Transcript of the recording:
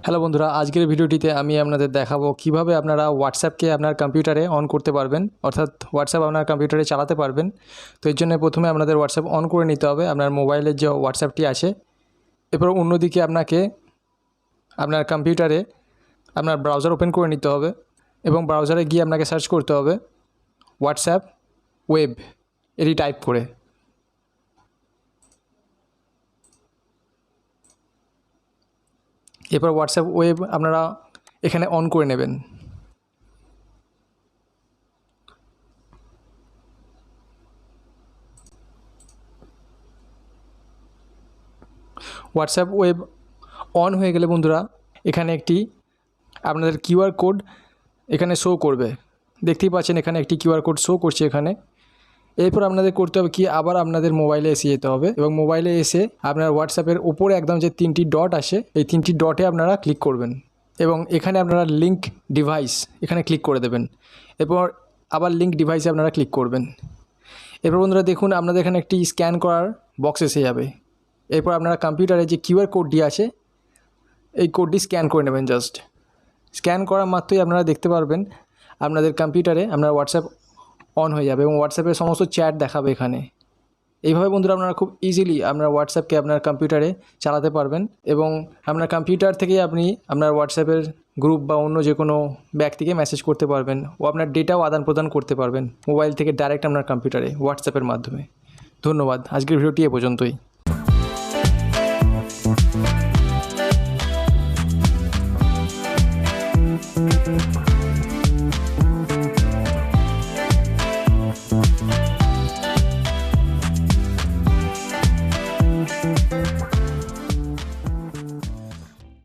Hello বন্ধুরা, আজকের ভিডিওটিতে আমি আপনাদের দেখাবো কিভাবে আপনারা হোয়াটসঅ্যাপকে আপনার কম্পিউটারে অন করতে পারবেন, অর্থাৎ হোয়াটসঅ্যাপ আপনার কম্পিউটারে চালাতে পারবেন। তো এর জন্য প্রথমে আপনাদের হোয়াটসঅ্যাপ অন করে নিতে হবে, আপনার মোবাইলের যে হোয়াটসঅ্যাপটি আছে। এরপর অন্যদিকে আপনাকে আপনার কম্পিউটারে আপনার ব্রাউজার ওপেন করে নিতে হবে এবং ব্রাউজারে গিয়ে আপনাকে সার্চ করতে হবে হোয়াটসঅ্যাপ ওয়েব এটি টাইপ করে। এরপর হোয়াটসঅ্যাপ ওয়েব আপনারা এখানে অন করে নেবেন। হোয়াটসঅ্যাপ ওয়েব অন হয়ে গেলে বন্ধুরা এখানে একটি আপনাদের কিউআর কোড এখানে শো করবে, দেখতেই পাচ্ছেন এখানে একটি কিউআর কোড শো করছে এখানে। এরপর আপনাদের করতে হবে কি, আবার আপনাদের মোবাইলে এসে যেতে হবে এবং মোবাইলে এসে আপনার হোয়াটসঅ্যাপের ওপরে একদম যে 3টি ডট আসে এই 3টি ডটে আপনারা ক্লিক করবেন এবং এখানে আপনারা লিঙ্ক ডিভাইস এখানে ক্লিক করে দেবেন। এরপর আবার লিঙ্ক ডিভাইসে আপনারা ক্লিক করবেন। এরপর বন্ধুরা দেখুন আপনাদের এখানে একটি স্ক্যান করার বক্স এসে যাবে। এরপর আপনারা কম্পিউটারে যে কিউআর কোডটি আছে এই কোডটি স্ক্যান করে নেবেন। জাস্ট স্ক্যান করা মাত্রই আপনারা দেখতে পারবেন আপনাদের কম্পিউটারে আপনার হোয়াটসঅ্যাপ অন হয়ে যাবে এবং হোয়াটসঅ্যাপের সমস্ত চ্যাট দেখাবে এখানে। এইভাবে বন্ধুরা আপনারা খুব ইজিলি আপনার হোয়াটসঅ্যাপকে আপনার কম্পিউটারে চালাতে পারবেন এবং আপনার কম্পিউটার থেকেই আপনি আপনার হোয়াটসঅ্যাপের গ্রুপ বা অন্য যে কোনো ব্যক্তিকে মেসেজ করতে পারবেন ও আপনার ডেটাও আদান প্রদান করতে পারবেন মোবাইল থেকে ডাইরেক্ট আপনার কম্পিউটারে হোয়াটসঅ্যাপের মাধ্যমে। ধন্যবাদ, আজকের ভিডিওটি এ পর্যন্তই।